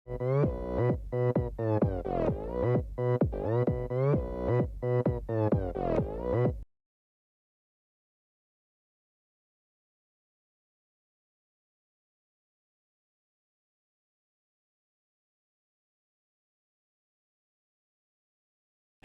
Hey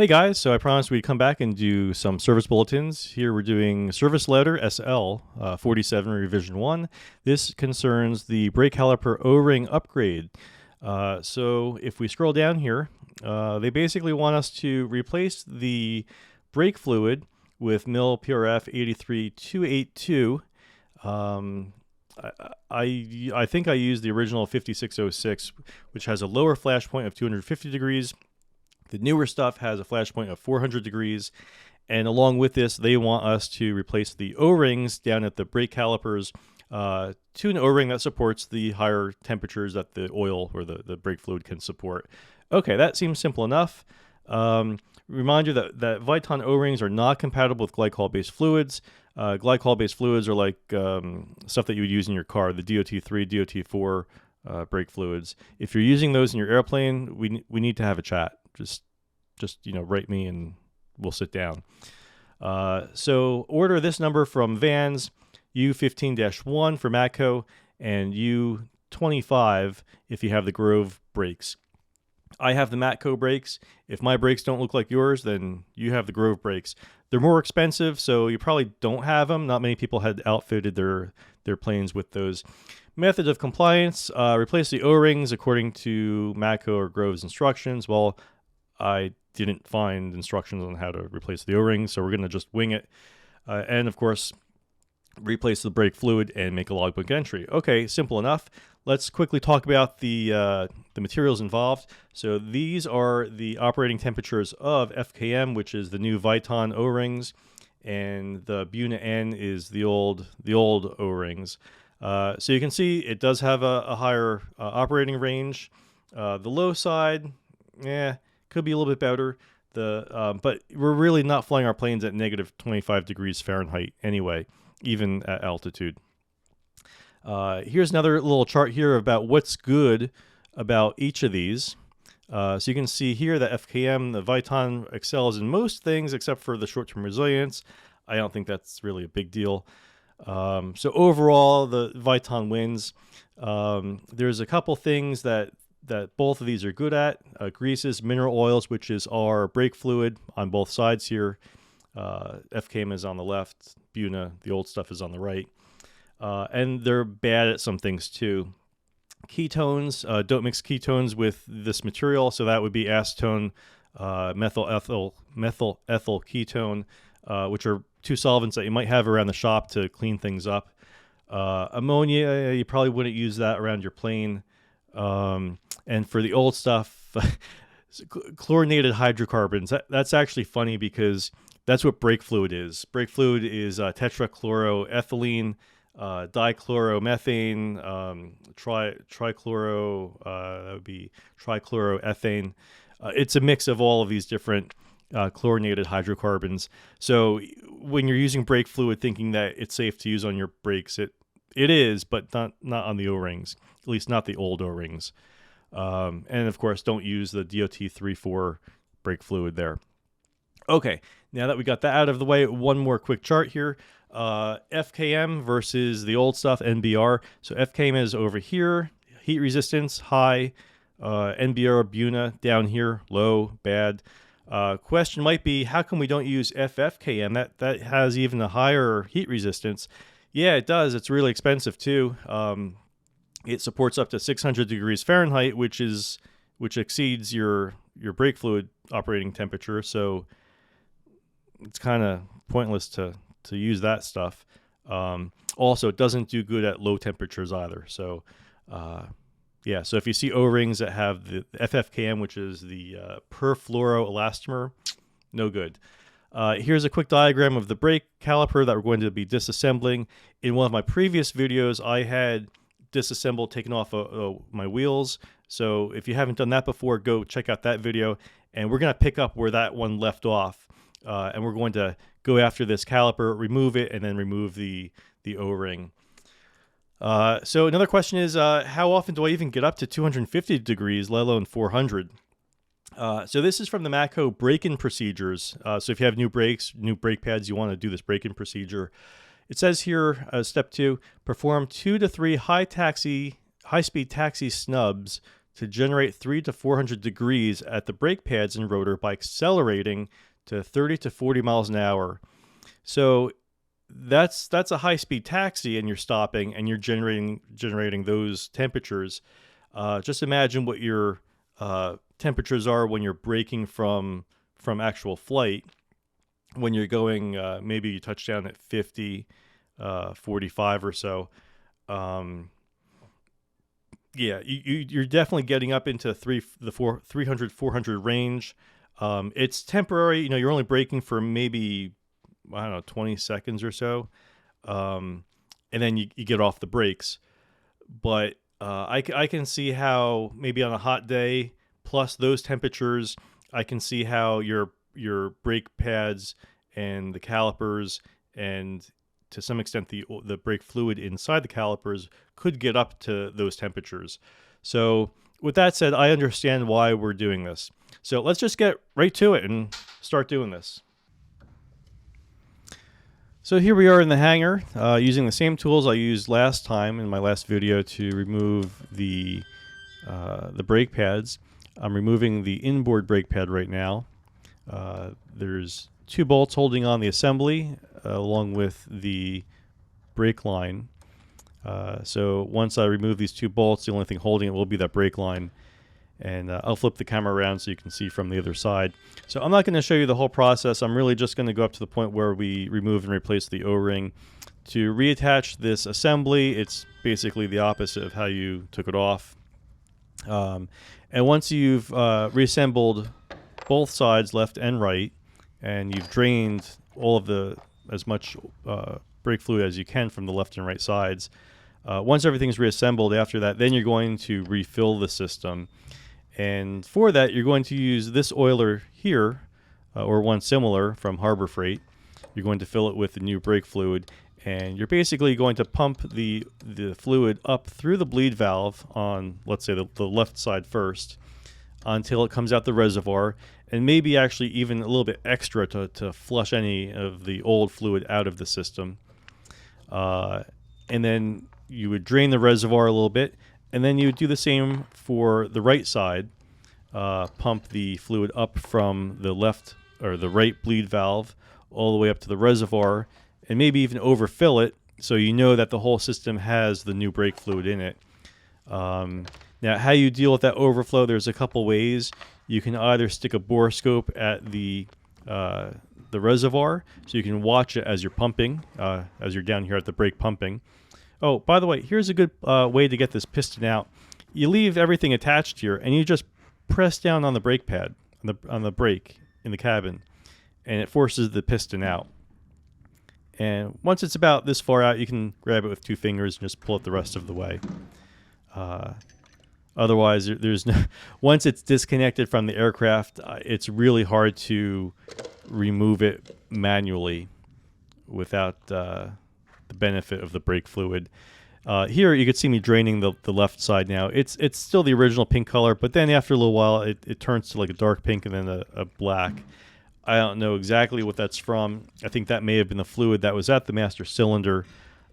guys, so I promised we'd come back and do some service bulletins. Here we're doing service letter SL-00047 revision 1. This concerns the brake caliper O-ring upgrade. So if we scroll down here, they basically want us to replace the brake fluid with mil PRF 83282. I think I used the original 5606, which has a lower flash point of 250 degrees. The newer stuff has a flash point of 400 degrees, and along with this, they want us to replace the O-rings down at the brake calipers to an O-ring that supports the higher temperatures that the oil or the brake fluid can support. Okay, that seems simple enough. Remind you that Viton O-rings are not compatible with glycol-based fluids. Glycol-based fluids are like stuff that you would use in your car, the DOT3, DOT4 brake fluids. If you're using those in your airplane, we need to have a chat. Just write me and we'll sit down. So order this number from Vans, U15-1 for Matco, and U25 if you have the Grove brakes. I have the Matco brakes. If my brakes don't look like yours, then you have the Grove brakes. They're more expensive, so you probably don't have them. Not many people had outfitted their planes with those. Method of compliance, replace the O-rings according to Matco or Grove's instructions. Well, I didn't find instructions on how to replace the O-rings, so we're going to just wing it. And of course, replace the brake fluid and make a logbook entry. Okay, simple enough. Let's quickly talk about the materials involved. So these are the operating temperatures of FKM, which is the new Viton O-rings, and the Buna N is the old O-rings. So you can see it does have a higher operating range. The low side, could be a little bit better. But we're really not flying our planes at negative 25 degrees Fahrenheit anyway, even at altitude. Here's another little chart here about what's good about each of these. So you can see here that FKM, the Viton, excels in most things except for the short-term resilience. I don't think that's really a big deal. So overall, the Viton wins. There's a couple things that both of these are good at. Greases, mineral oils, which is our brake fluid on both sides here. FKM is on the left. Buna, the old stuff, is on the right. And they're bad at some things too. Ketones, don't mix ketones with this material. So that would be acetone, methyl ethyl ketone, which are two solvents that you might have around the shop to clean things up. Ammonia, you probably wouldn't use that around your plane. And for the old stuff, chlorinated hydrocarbons, that's actually funny because that's what brake fluid is. Brake fluid is tetrachloroethylene, dichloromethane, that would be trichloroethane. It's a mix of all of these different chlorinated hydrocarbons. So when you're using brake fluid thinking that it's safe to use on your brakes, it is, but not on the O-rings, at least not the old O-rings. And of course, don't use the DOT3-4 brake fluid there. Okay, now that we got that out of the way, one more quick chart here. FKM versus the old stuff, NBR. So FKM is over here, heat resistance, high. NBR, Buna, down here, low, bad. Question might be, how come we don't use FFKM? That has even a higher heat resistance. Yeah, it does. It's really expensive too. It supports up to 600 degrees Fahrenheit, which exceeds your brake fluid operating temperature. So it's kind of pointless to use that stuff. Also, it doesn't do good at low temperatures either. So yeah, so if you see O-rings that have the FFKM, which is the perfluoroelastomer, no good. Here's a quick diagram of the brake caliper that we're going to be disassembling. In one of my previous videos, I had disassembled, taken off my wheels. So if you haven't done that before, go check out that video. And we're going to pick up where that one left off. And we're going to go after this caliper, remove it, and then remove the O-ring. So another question is, how often do I even get up to 250 degrees, let alone 400? So this is from the Matco break-in procedures. So if you have new brakes, new brake pads, you want to do this break-in procedure. It says here, step 2, perform 2 to 3 high-speed taxi snubs to generate 300 to 400 degrees at the brake pads and rotor by accelerating to 30 to 40 miles an hour. So that's a high-speed taxi, and you're stopping and you're generating those temperatures. Just imagine what your temperatures are when you're braking from actual flight. When you're going, maybe you touch down at 50, 45 or so. Yeah, you're definitely getting up into 300, 400 range. It's temporary. You're only braking for maybe, I don't know, 20 seconds or so. And then you get off the brakes. But I can see how maybe on a hot day, plus those temperatures, I can see how your brake pads and the calipers and to some extent the brake fluid inside the calipers could get up to those temperatures. So with that said, I understand why we're doing this. So let's just get right to it and start doing this. So here we are in the hangar, using the same tools I used last time in my last video to remove the brake pads. I'm removing the inboard brake pad right now. There's 2 bolts holding on the assembly along with the brake line. So once I remove these 2 bolts, the only thing holding it will be that brake line. And I'll flip the camera around so you can see from the other side. So I'm not going to show you the whole process. I'm really just going to go up to the point where we remove and replace the O-ring. To reattach this assembly, it's basically the opposite of how you took it off. And once you've reassembled both sides, left and right, and you've drained all of as much brake fluid as you can from the left and right sides, once everything's reassembled after that, then you're going to refill the system. And for that, you're going to use this oiler here, or one similar from Harbor Freight. You're going to fill it with the new brake fluid, and you're basically going to pump the fluid up through the bleed valve on, let's say, the left side first, until it comes out the reservoir, and maybe actually even a little bit extra to flush any of the old fluid out of the system. And then you would drain the reservoir a little bit, and then you would do the same for the right side. Pump the fluid up from the left or the right bleed valve all the way up to the reservoir, and maybe even overfill it so you know that the whole system has the new brake fluid in it. Now, how you deal with that overflow, there's a couple ways. You can either stick a borescope at the reservoir so you can watch it as you're pumping, as you're down here at the brake pumping. Oh, by the way, here's a good way to get this piston out. You leave everything attached here, and you just press down on the brake pad, on the brake in the cabin, and it forces the piston out. And once it's about this far out, you can grab it with 2 fingers and just pull it the rest of the way. Otherwise, there's no. Once it's disconnected from the aircraft, it's really hard to remove it manually without the benefit of the brake fluid. Here you can see me draining the left side now. It's still the original pink color, but then after a little while it turns to like a dark pink and then a black. I don't know exactly what that's from. I think that may have been the fluid that was at the master cylinder.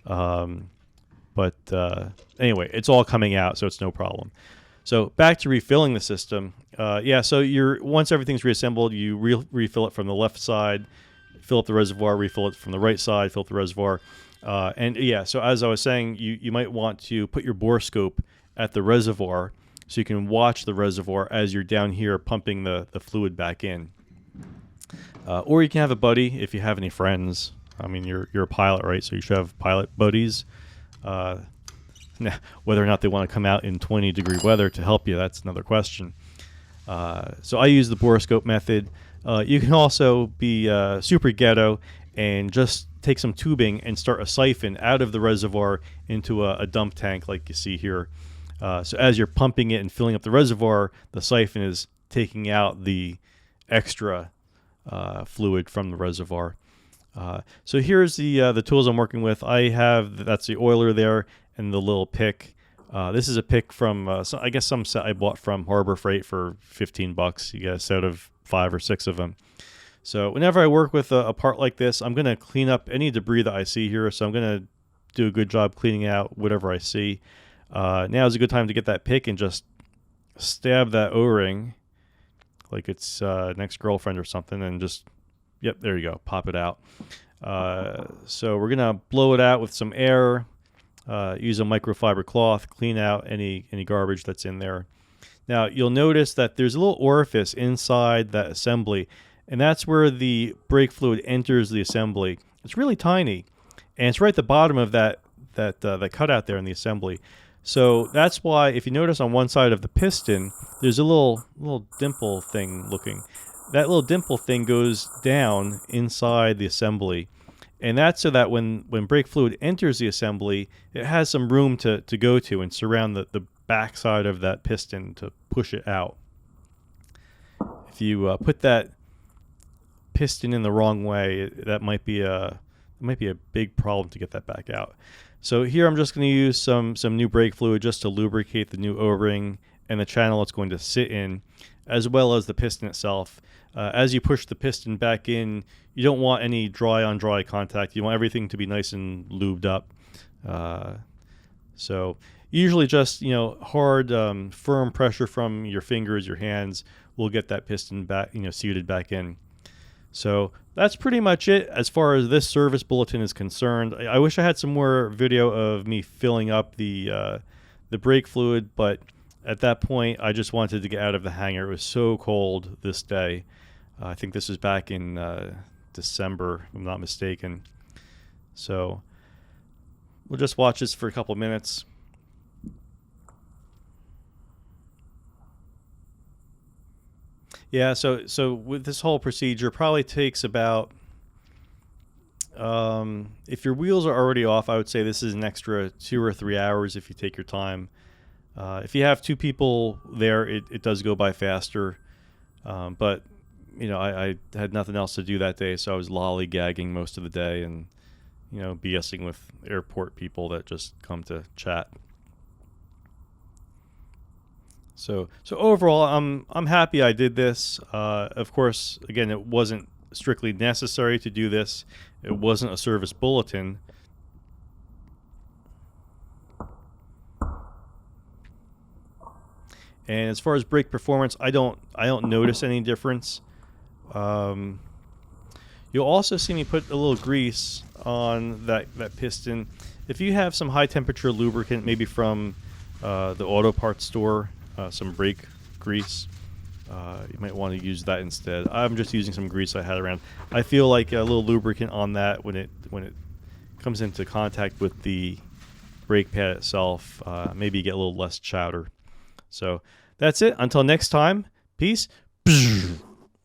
But anyway, it's all coming out, so it's no problem. So back to refilling the system. So once everything's reassembled, you refill it from the left side, fill up the reservoir, refill it from the right side, fill up the reservoir. So as I was saying, you might want to put your borescope at the reservoir so you can watch the reservoir as you're down here pumping the fluid back in. Or you can have a buddy if you have any friends. I mean, you're a pilot, right? So you should have pilot buddies. Now, whether or not they want to come out in 20-degree weather to help you, that's another question. So I use the borescope method. You can also be super ghetto and just take some tubing and start a siphon out of the reservoir into a dump tank like you see here. So as you're pumping it and filling up the reservoir, the siphon is taking out the extra fluid from the reservoir. So here's the tools I'm working with. That's the oiler there, and the little pick. This is a pick from, I guess some set I bought from Harbor Freight for $15. You get a set of 5 or 6 of them. So whenever I work with a part like this, I'm going to clean up any debris that I see here. So I'm going to do a good job cleaning out whatever I see. Now is a good time to get that pick and just stab that O-ring like it's an ex-girlfriend or something, and just, yep, there you go, pop it out. So we're going to blow it out with some air, use a microfiber cloth, clean out any garbage that's in there. Now, you'll notice that there's a little orifice inside that assembly, and that's where the brake fluid enters the assembly. It's really tiny, and it's right at the bottom of that cutout there in the assembly. So that's why, if you notice on one side of the piston, there's a little dimple thing looking. That little dimple thing goes down inside the assembly, and that's so that when brake fluid enters the assembly, it has some room to go to and surround the back side of that piston to push it out. If you put that piston in the wrong way, that might be a big problem to get that back out. So here I'm just going to use some new brake fluid just to lubricate the new O-ring and the channel it's going to sit in, as well as the piston itself. As you push the piston back in, you don't want any dry-on-dry contact. You want everything to be nice and lubed up. So usually just, hard, firm pressure from your fingers, your hands, will get that piston back, seated back in. So that's pretty much it as far as this service bulletin is concerned. I wish I had some more video of me filling up the brake fluid, but at that point I just wanted to get out of the hangar. It was so cold this day. I think this was back in December, if I'm not mistaken. So we'll just watch this for a couple minutes. Yeah, so with this whole procedure, probably takes about, if your wheels are already off, I would say this is an extra 2 or 3 hours if you take your time. If you have 2 people there, it does go by faster. But, I had nothing else to do that day, so I was lollygagging most of the day and, BSing with airport people that just come to chat. So overall, I'm happy I did this. Of course, again, it wasn't strictly necessary to do this. It wasn't a service bulletin. And as far as brake performance, I don't notice any difference. You'll also see me put a little grease on that piston. If you have some high temperature lubricant, maybe from the auto parts store, some brake grease, you might want to use that instead. I'm just using some grease I had around. I feel like a little lubricant on that when it comes into contact with the brake pad itself, maybe you get a little less chowder. So that's it. Until next time, peace.